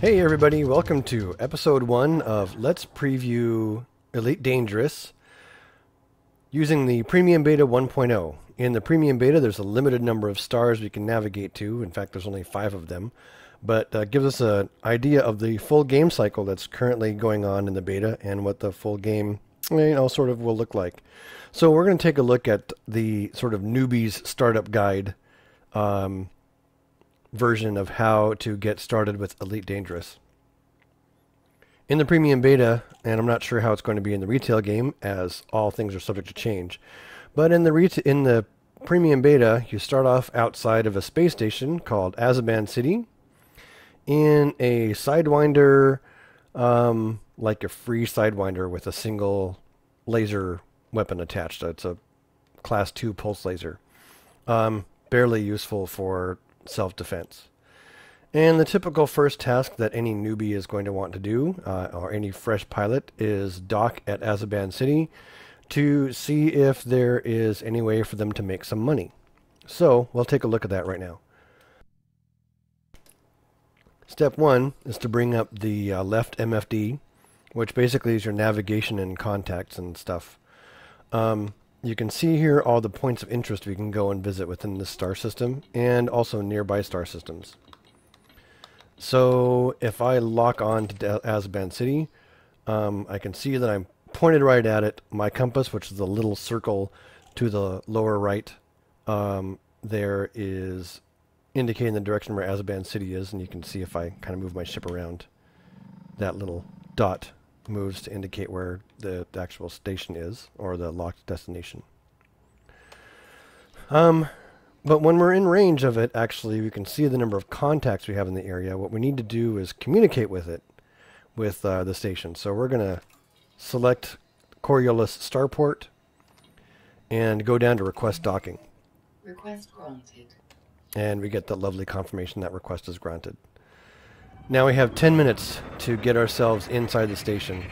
Hey everybody, welcome to episode 1 of Let's Preview Elite Dangerous using the Premium Beta 1.0. In the Premium Beta there's a limited number of stars we can navigate to. In fact, there's only 5 of them. But gives us an idea of the full game cycle that's currently going on in the beta and what the full game, sort of will look like. So we're going to take a look at the sort of newbies startup guide version of how to get started with Elite Dangerous. In the Premium Beta, and I'm not sure how it's going to be in the retail game, as all things are subject to change, but in the Premium Beta, you start off outside of a space station called Azaban City, in a Sidewinder, like a free Sidewinder with a single laser weapon attached. It's a Class 2 pulse laser. Barely useful for self-defense. And the typical first task that any newbie is going to want to do, or any fresh pilot, is dock at Azaban City to see if there is any way for them to make some money. So, we'll take a look at that right now. Step 1 is to bring up the left MFD, which basically is your navigation and contacts and stuff. You can see here all the points of interest we can go and visit within the star system, and also nearby star systems. So if I lock on to Azaban City, I can see that I'm pointed right at it. My compass, which is the little circle to the lower right, there is indicating the direction where Azaban City is, and you can see if I kind of move my ship around, that little dot moves to indicate where the actual station is, or the locked destination. But when we're in range of it, actually, we can see the number of contacts we have in the area. What we need to do is communicate with it, with the station. So we're going to select Coriolis Starport and go down to Request Docking. Request granted. And we get the lovely confirmation that request is granted. Now we have 10 minutes to get ourselves inside the station.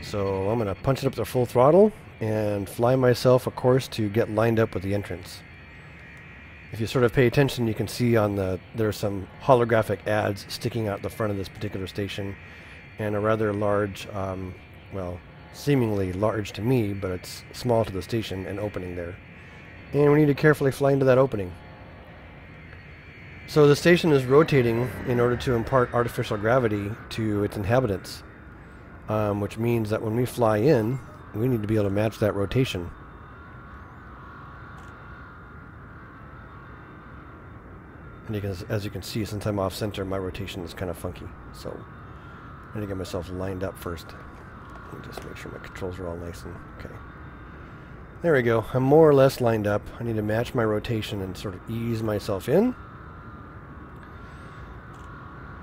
So I'm going to punch it up to full throttle and fly myself a course to get lined up with the entrance. If you sort of pay attention, you can see there are some holographic ads sticking out the front of this particular station, and a rather large, seemingly large to me, but it's small to the station, an opening there. And we need to carefully fly into that opening. So the station is rotating in order to impart artificial gravity to its inhabitants, which means that when we fly in, we need to be able to match that rotation. And as you can see, since I'm off center, my rotation is kind of funky. So I'm going to get myself lined up first. Let me just make sure my controls are all nice and okay. There we go. I'm more or less lined up. I need to match my rotation and sort of ease myself in.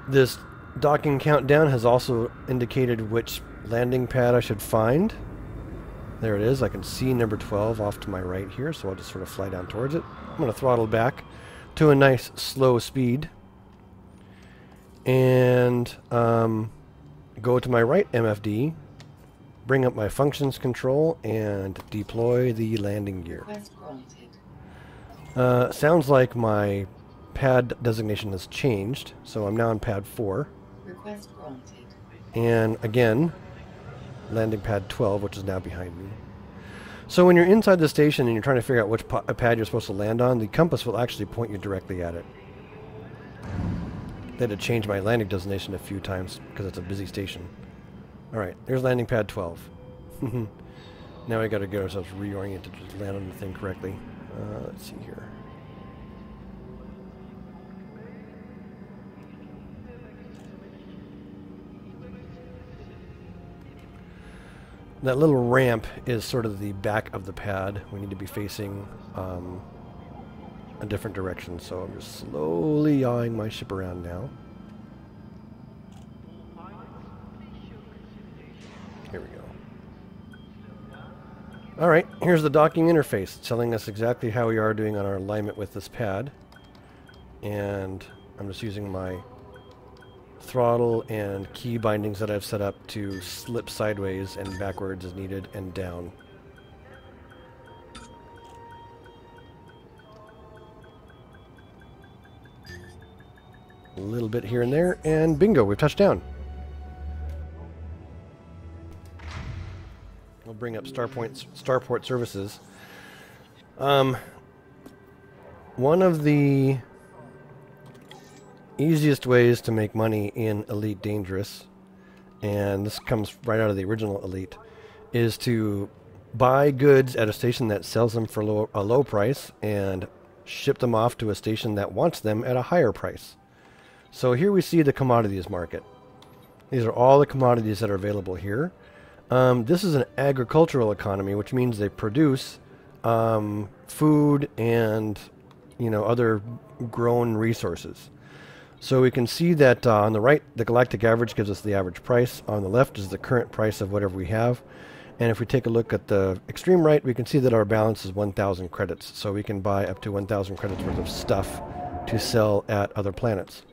This docking countdown has also indicated which landing pad I should find. There it is. I can see number 12 off to my right here, so I'll just sort of fly down towards it. I'm going to throttle back to a nice slow speed and go to my right MFD, bring up my functions control, and deploy the landing gear. Request granted. Sounds like my pad designation has changed, so I'm now on pad 4. Request granted. And again, landing pad 12, which is now behind me. So when you're inside the station and you're trying to figure out which pad you're supposed to land on, the compass will actually point you directly at it. I had to change my landing destination a few times because it's a busy station. Alright, there's landing pad 12. Now we got to get ourselves reoriented to land on the thing correctly. Let's see here. That little ramp is sort of the back of the pad. We need to be facing a different direction, so I'm just slowly yawing my ship around now. Here we go. Alright, here's the docking interface telling us exactly how we are doing on our alignment with this pad. And I'm just using my throttle and key bindings that I've set up to slip sideways and backwards as needed and down. A little bit here and there, and bingo, we've touched down. We'll bring up Starport Services. One of the easiest ways to make money in Elite Dangerous, and this comes right out of the original Elite, is to buy goods at a station that sells them for a low price and ship them off to a station that wants them at a higher price. So here we see the commodities market. These are all the commodities that are available here. This is an agricultural economy, which means they produce food and other grown resources. So we can see that on the right, the galactic average gives us the average price. On the left is the current price of whatever we have. And if we take a look at the extreme right, we can see that our balance is 1,000 credits. So we can buy up to 1,000 credits worth of stuff to sell at other planets.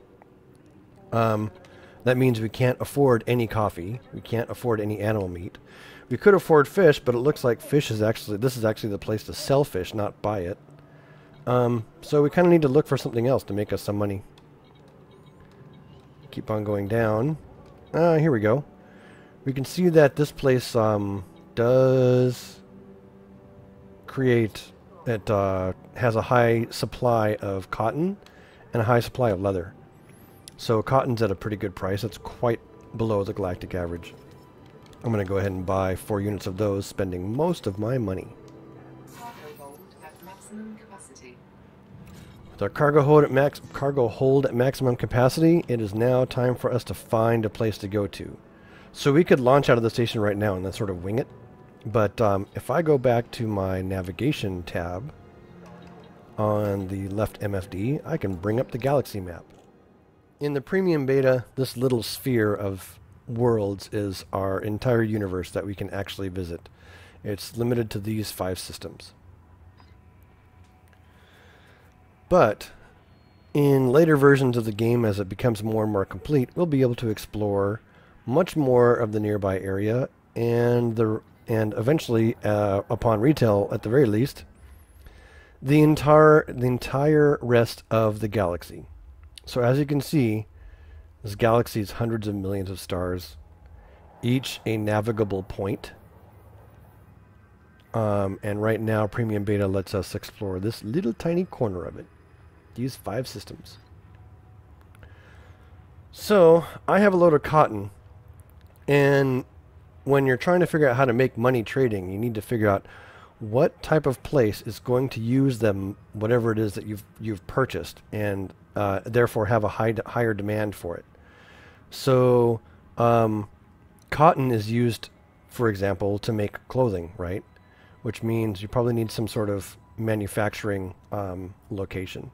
That means we can't afford any coffee. We can't afford any animal meat. We could afford fish, but it looks like this is actually the place to sell fish, not buy it. So we kind of need to look for something else to make us some money. Keep on going down. Here we go. We can see that this place does create, it has a high supply of cotton and a high supply of leather. So cotton's at a pretty good price. It's quite below the galactic average. I'm going to go ahead and buy 4 units of those, spending most of my money. Cargo hold at maximum capacity. With our cargo hold at maximum capacity, it is now time for us to find a place to go to. So we could launch out of the station right now and then sort of wing it. But if I go back to my navigation tab on the left MFD, I can bring up the galaxy map. In the premium beta, this little sphere of worlds is our entire universe that we can actually visit. It's limited to these 5 systems. But in later versions of the game, as it becomes more and more complete, we'll be able to explore much more of the nearby area and eventually, upon retail at the very least, the entire rest of the galaxy. So as you can see, this galaxy is hundreds of millions of stars, each a navigable point. And right now, Premium Beta lets us explore this little tiny corner of it. These 5 systems. So, I have a load of cotton, and when you're trying to figure out how to make money trading, you need to figure out what type of place is going to use them, whatever it is that you've purchased, and therefore have a higher demand for it. So cotton is used, for example, to make clothing, right? Which means you probably need some sort of manufacturing location.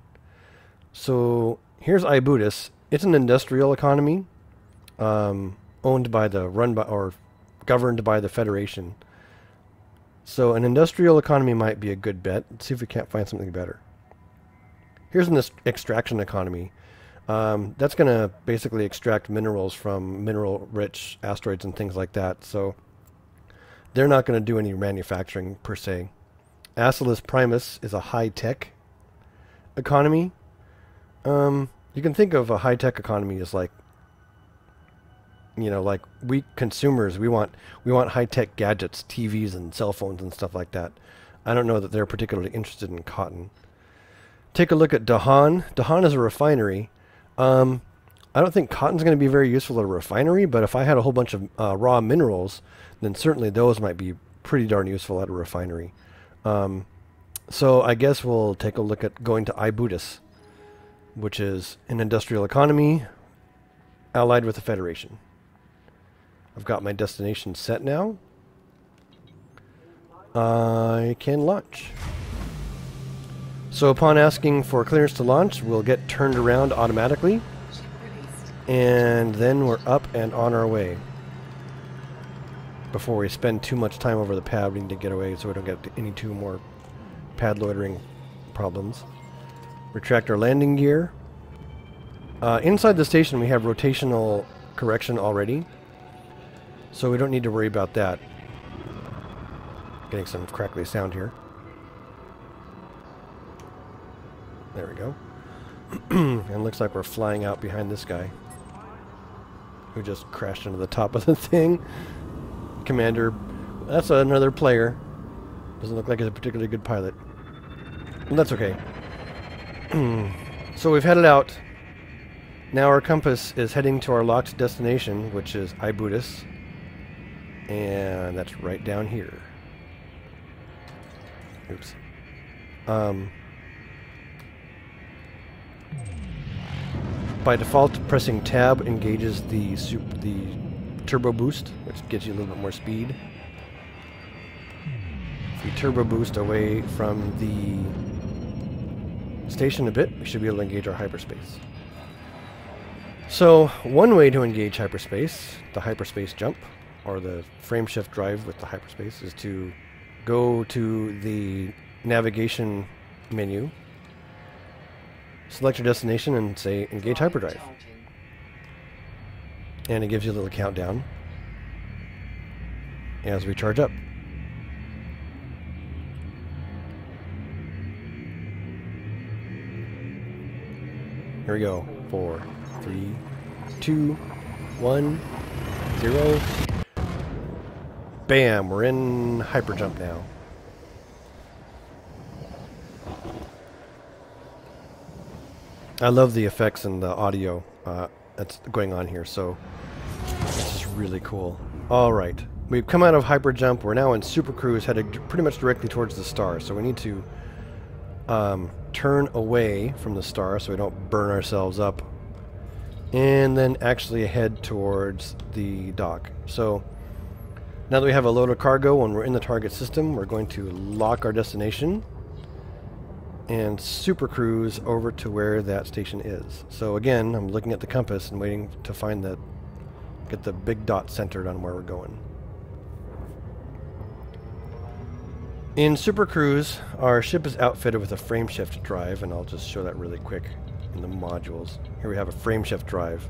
So here's Ibutis. It's an industrial economy owned by or governed by the Federation. So an industrial economy might be a good bet. Let's see if we can't find something better. Here's an extraction economy. That's going to basically extract minerals from mineral-rich asteroids and things like that. So they're not going to do any manufacturing per se. Acilis Primus is a high-tech economy. You can think of a high-tech economy as like, like we consumers, we want high-tech gadgets, TVs and cell phones and stuff like that. I don't know that they're particularly interested in cotton. Take a look at Dahan. Dahan is a refinery. I don't think cotton's going to be very useful at a refinery, but if I had a whole bunch of raw minerals, then certainly those might be pretty darn useful at a refinery. So I guess we'll take a look at going to Ibutis, which is an industrial economy allied with the Federation. I've got my destination set now. I can launch. So upon asking for clearance to launch, we'll get turned around automatically. And then we're up and on our way. Before we spend too much time over the pad, we need to get away so we don't get any two more pad loitering problems. Retract our landing gear. Inside the station we have rotational correction already, so we don't need to worry about that. Getting some crackly sound here. There we go. And looks like we're flying out behind this guy who just crashed into the top of the thing. Commander, that's another player. Doesn't look like he's a particularly good pilot. Well, that's okay. So we've headed out. Now our compass is heading to our locked destination, which is Ibutis. And that's right down here. Oops. By default, pressing tab engages the turbo boost, which gives you a little bit more speed. If we turbo boost away from the station a bit, we should be able to engage our hyperspace. So, one way to engage hyperspace, the hyperspace jump, or the frame shift drive with the hyperspace, is to go to the navigation menu, select your destination, and say engage hyperdrive. And it gives you a little countdown as we charge up. Here we go. 4, 3, 2, 1, 0. Bam! We're in hyperjump now. I love the effects and the audio that's going on here, so this is really cool. Alright, we've come out of hyperjump. We're now in super cruise, headed pretty much directly towards the star, so we need to turn away from the star so we don't burn ourselves up, and then actually head towards the dock. So now that we have a load of cargo and we're in the target system, we're going to lock our destination and super cruise over to where that station is. So again, I'm looking at the compass and waiting to find that, get the big dot centered on where we're going. In super cruise, our ship is outfitted with a frame shift drive, and I'll just show that really quick in the modules. Here we have a frame shift drive.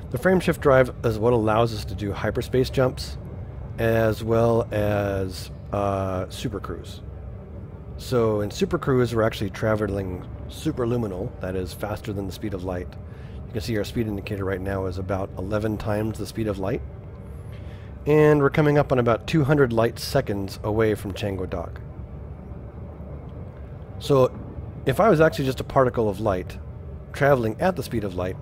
The frame shift drive is what allows us to do hyperspace jumps as well as super cruise. So in super cruise, we're actually traveling superluminal, that is faster than the speed of light. You can see our speed indicator right now is about 11 times the speed of light. And we're coming up on about 200 light seconds away from Chango Dock. So if I was actually just a particle of light traveling at the speed of light,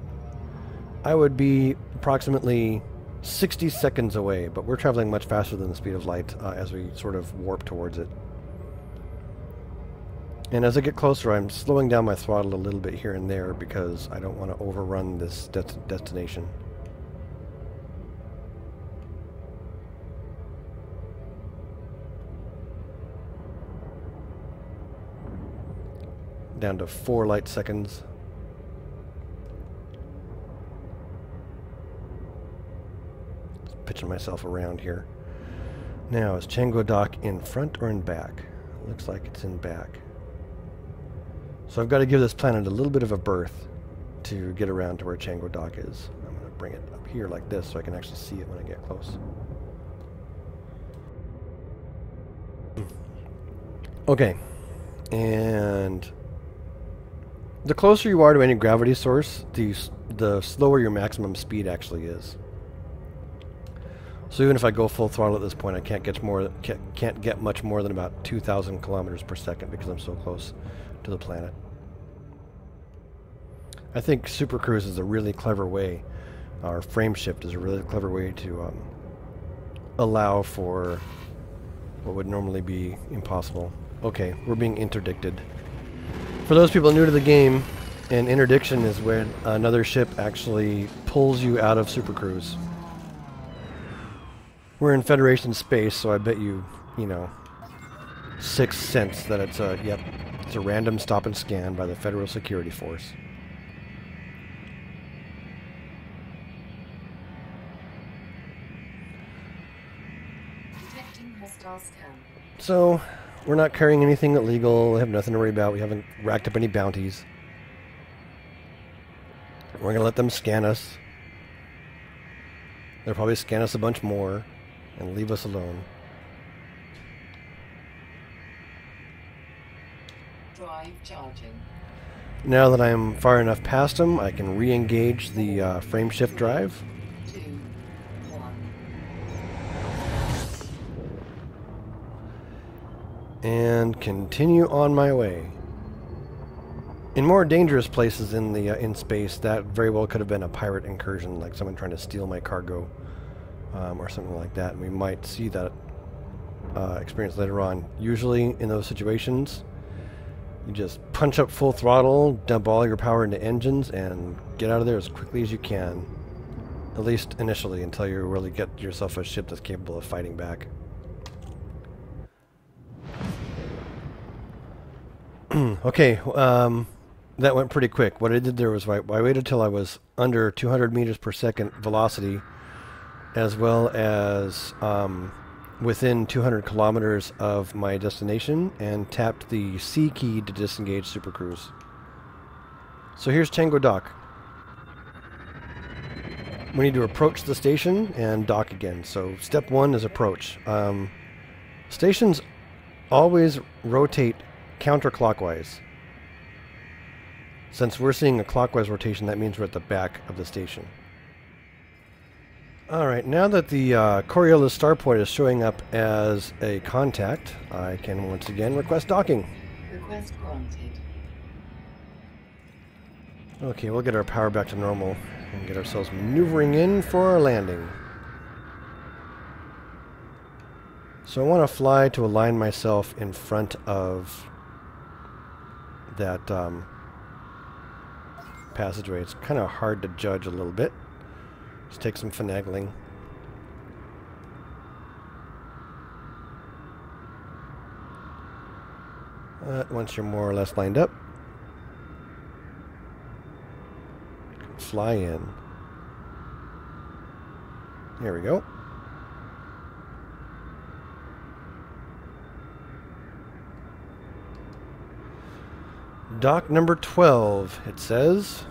I would be approximately 60 seconds away, but we're traveling much faster than the speed of light as we sort of warp towards it. And as I get closer, I'm slowing down my throttle a little bit here and there because I don't want to overrun this destination. Down to 4 light seconds. Just pitching myself around here. Now, is Chango Dock in front or in back? Looks like it's in back. So I've got to give this planet a little bit of a berth to get around to where Chango Dock is. I'm going to bring it up here like this so I can actually see it when I get close. Okay, and the closer you are to any gravity source, the slower your maximum speed actually is. So even if I go full throttle at this point, I can't get much more than about 2,000 kilometers per second because I'm so close to the planet. I think super cruise is a really clever way, or frame shift is a really clever way to allow for what would normally be impossible. Okay, we're being interdicted. For those people new to the game, an interdiction is when another ship actually pulls you out of super cruise. We're in Federation space, so I bet you know, sixth sense that it's a, yep, it's a random stop and scan by the Federal Security Force. Detecting hostile scan. So, we're not carrying anything illegal, we have nothing to worry about, we haven't racked up any bounties. We're going to let them scan us. They'll probably scan us a bunch more and leave us alone. Drive charging. Now that I'm far enough past them, I can re-engage the frame shift drive. 2, 1. And continue on my way. In more dangerous places in space, that very well could have been a pirate incursion, like someone trying to steal my cargo, or something like that. And we might see that experience later on. Usually, in those situations, you just punch up full throttle, dump all your power into engines, and get out of there as quickly as you can. At least initially, until you really get yourself a ship that's capable of fighting back. Okay, that went pretty quick. What I did there was I waited till I was under 200 meters per second velocity, as well as within 200 kilometers of my destination, and tapped the C key to disengage Super Cruise. So here's Tango Dock. We need to approach the station and dock again. So step one is approach. Stations always rotate counterclockwise. Since we're seeing a clockwise rotation, that means we're at the back of the station. Alright, now that the Coriolis starport is showing up as a contact, I can once again request docking. Request granted. Okay, we'll get our power back to normal and get ourselves maneuvering in for our landing. So I want to fly to align myself in front of that passageway. It's kind of hard to judge a little bit. Just take some finagling. Once you're more or less lined up, fly in. There we go. Dock number 12, it says,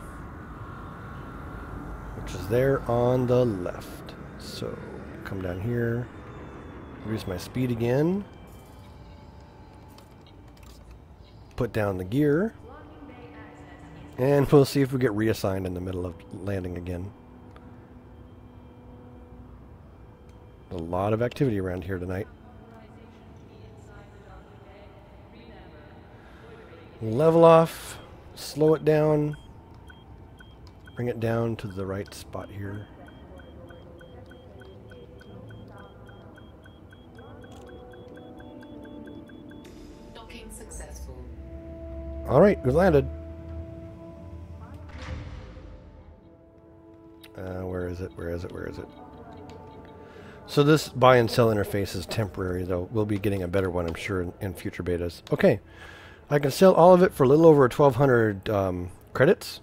which is there on the left. So, come down here, reduce my speed again, put down the gear, and we'll see if we get reassigned in the middle of landing again. A lot of activity around here tonight. Level off, slow it down, bring it down to the right spot here. Docking successful. Alright, we've landed. Where is it? Where is it? Where is it? So this buy and sell interface is temporary, though. We'll be getting a better one, I'm sure, in future betas. Okay. I can sell all of it for a little over 1,200 credits,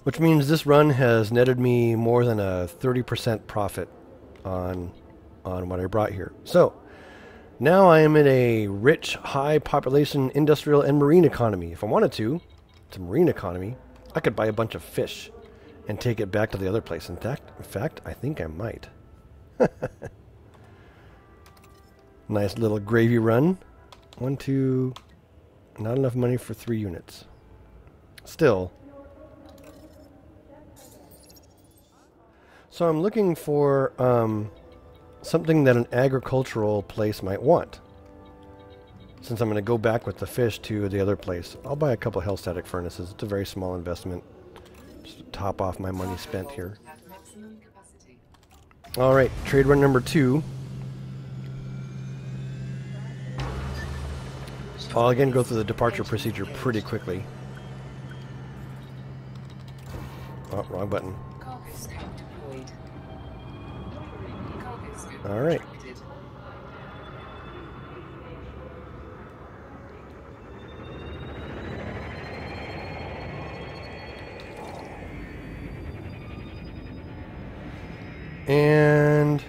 which means this run has netted me more than a 30% profit on what I brought here. So now I am in a rich, high population industrial and marine economy. If I wanted to, it's a marine economy, I could buy a bunch of fish and take it back to the other place. In fact, I think I might. Nice little gravy run. 1, 2, not enough money for 3 units. Still. So I'm looking for something that an agricultural place might want. Since I'm going to go back with the fish to the other place, I'll buy a couple of hellstatic furnaces. It's a very small investment. Just to top off my money spent here. Alright, trade run number 2. I'll again go through the departure procedure pretty quickly. Oh, wrong button. Cargo scope deployed. Cargo scope All right. retracted. And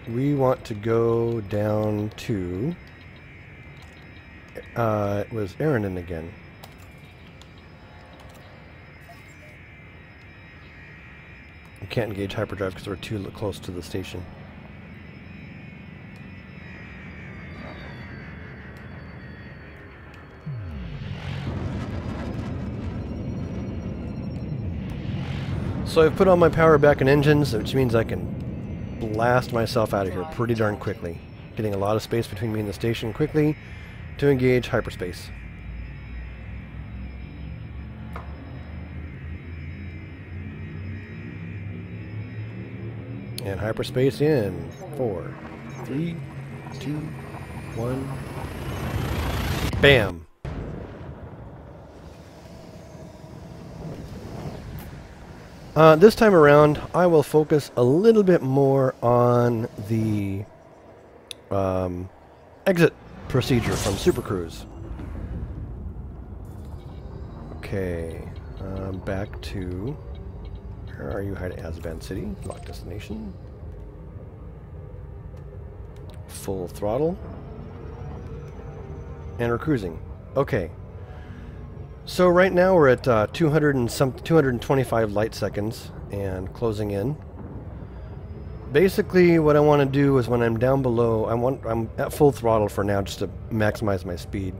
we want to go down to it was Aranon again. We can't engage hyperdrive because we're too close to the station. So I've put all my power back in engines, which means I can blast myself out of here pretty darn quickly. Getting a lot of space between me and the station quickly to engage hyperspace. And hyperspace in 4, 3, 2, 1. Bam! This time around, I will focus a little bit more on the exit procedure from Super Cruise. Okay, back to... Where are you hiding? Azabad City. Lock destination. Full throttle. And we're cruising. Okay. So right now we're at 225 light seconds and closing in. Basically what I want to do is when I'm down below, I'm at full throttle for now just to maximize my speed.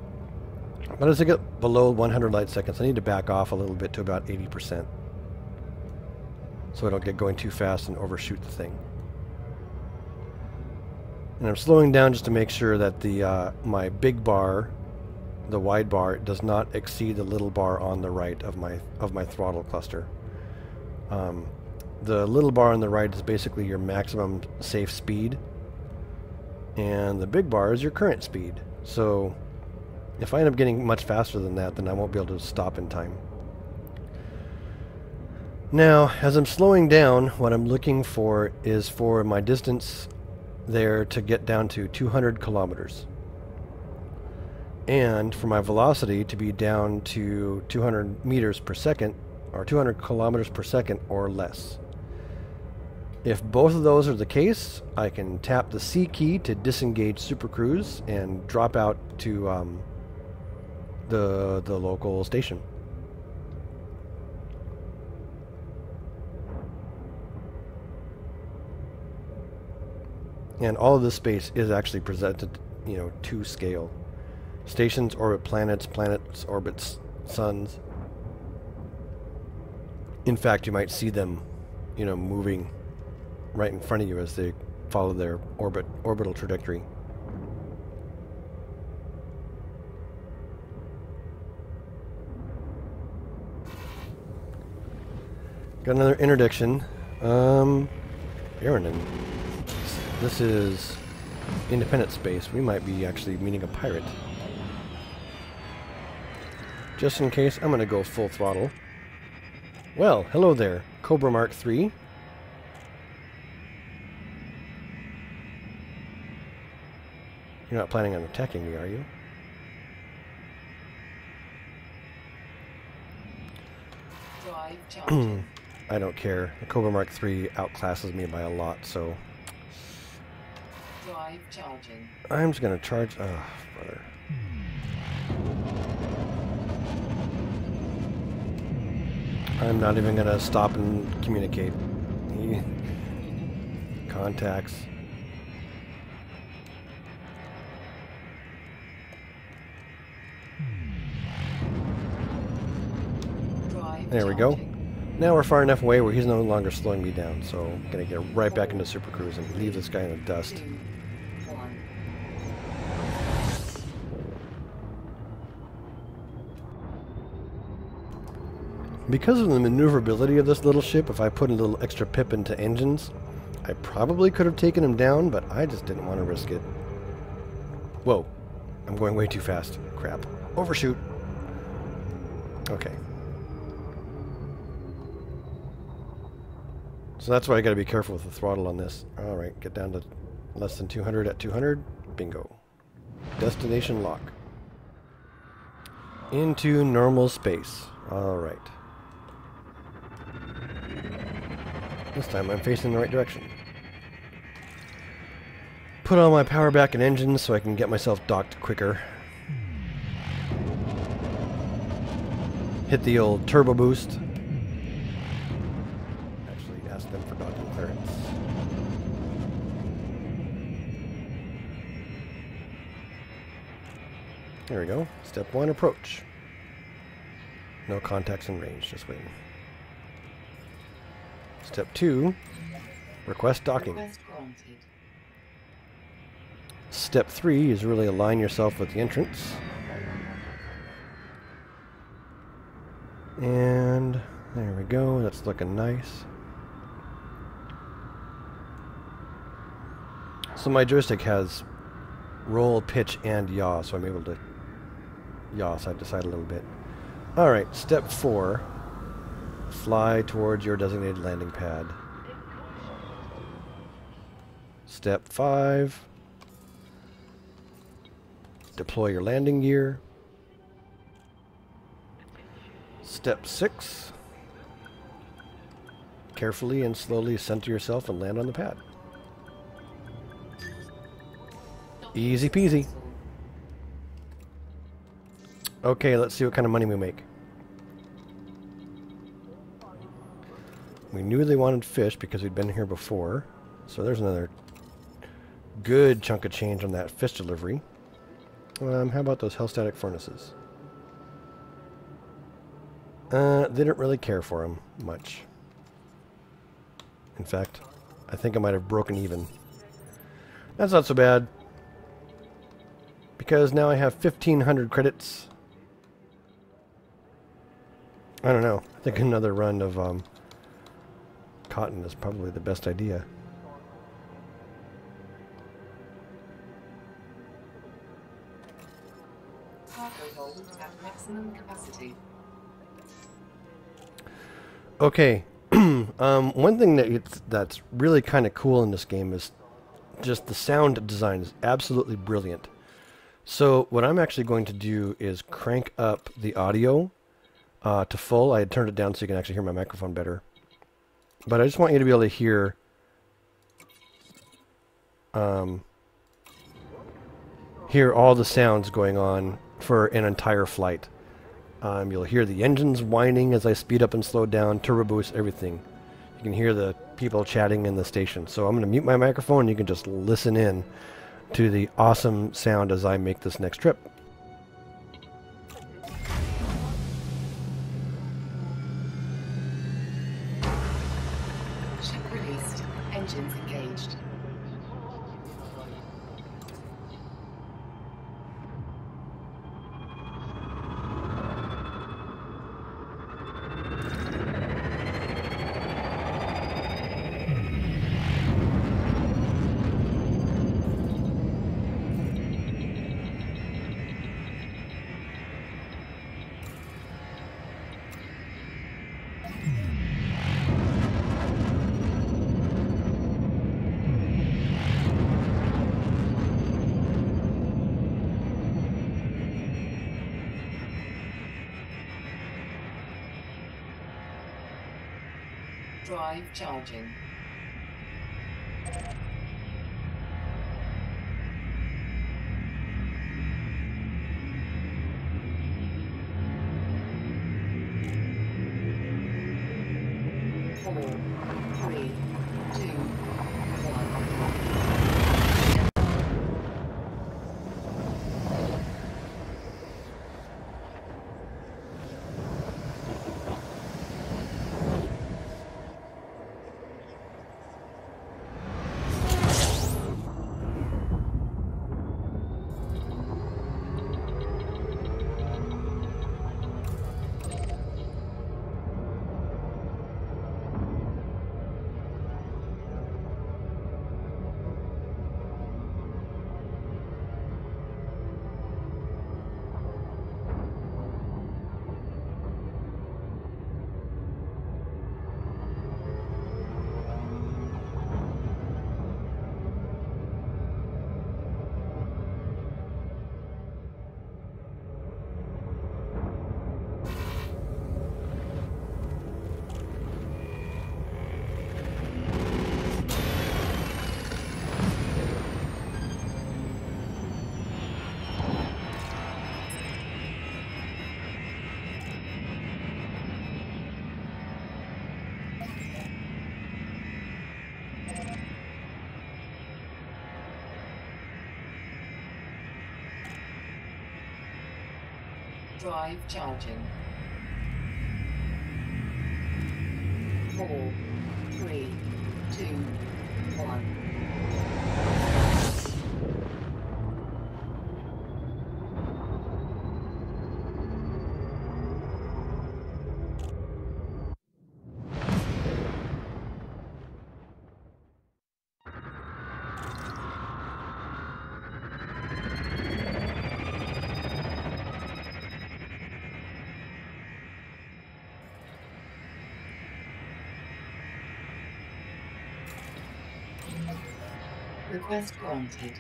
But as I get below 100 light seconds, I need to back off a little bit to about 80%. So I don't get going too fast and overshoot the thing. And I'm slowing down just to make sure that the my big bar, the wide bar, does not exceed the little bar on the right of my throttle cluster. The little bar on the right is basically your maximum safe speed, and the big bar is your current speed. So if I end up getting much faster than that, then I won't be able to stop in time. Now, as I'm slowing down, what I'm looking for is for my distance there to get down to 200 kilometers. And for my velocity to be down to 200 meters per second, or 200 kilometers per second or less. If both of those are the case, I can tap the C key to disengage Super Cruise and drop out to the local station. And all of this space is actually presented, you know, to scale. Stations orbit planets, planets orbit suns. In fact, you might see them, you know, moving right in front of you as they follow their orbital trajectory. Got another interdiction. Aranon. This is independent space. We might be actually meeting a pirate. Just in case, I'm going to go full throttle. Well, hello there, Cobra Mark III. You're not planning on attacking me, are you? Drive charging. I don't care. The Cobra Mark III outclasses me by a lot, so... Drive charging. I'm just going to charge... Oh, brother. I'm not even going to stop and communicate. Contacts. Drive There we go. charging. Now we're far enough away where he's no longer slowing me down, so I'm going to get right back into Super Cruise and leave this guy in the dust. 2, 1. Because of the maneuverability of this little ship, if I put a little extra pip into engines, I probably could have taken him down, but I just didn't want to risk it. Whoa. I'm going way too fast. Crap. Overshoot. Okay. So that's why I got to be careful with the throttle on this. Alright, get down to less than 200 at 200. Bingo. Destination lock. Into normal space. Alright. This time I'm facing the right direction. Put all my power back in engines so I can get myself docked quicker. Hit the old turbo boost. Actually ask them for docking clearance. There we go. Step 1, approach. No contacts in range, just waiting. Step 2, request docking. Request granted. Step 3 is really align yourself with the entrance. And there we go, that's looking nice. So my joystick has roll, pitch, and yaw, so I'm able to yaw side to side a little bit. Alright, step 4. Fly towards your designated landing pad. Step 5. Deploy your landing gear. Step 6. Carefully and slowly center yourself and land on the pad. Easy peasy. Okay, let's see what kind of money we make. We knew they wanted fish because we'd been here before. So there's another good chunk of change on that fish delivery. How about those hellstatic furnaces? Didn't really care for them much. In fact, I think I might have broken even. That's not so bad. Because now I have 1,500 credits. I don't know. I think another run of cotton is probably the best idea. Cargo hold at maximum capacity. Okay. One thing that's really kind of cool in this game is just the sound design is absolutely brilliant. So what I'm actually going to do is crank up the audio to full. I had turned it down so you can actually hear my microphone better. But I just want you to be able to hear hear all the sounds going on for an entire flight. You'll hear the engines whining as I speed up and slow down, turbo boost, everything. You can hear the people chatting in the station. So I'm going to mute my microphone and you can just listen in to the awesome sound as I make this next trip. Ship released. Engines engaged. Drive charging. Four, three, two, drive charging. Four, 3, 2, 1. Request granted.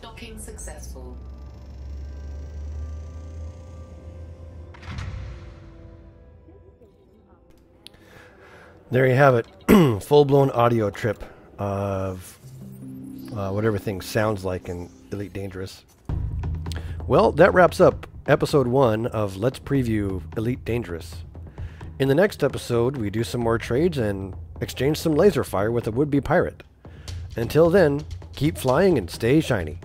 Docking successful. There you have it. Full-blown audio trip of what everything sounds like in Elite Dangerous. Well, that wraps up episode 1 of Let's Preview Elite Dangerous. In the next episode, we do some more trades and exchange some laser fire with a would-be pirate. Until then, keep flying and stay shiny.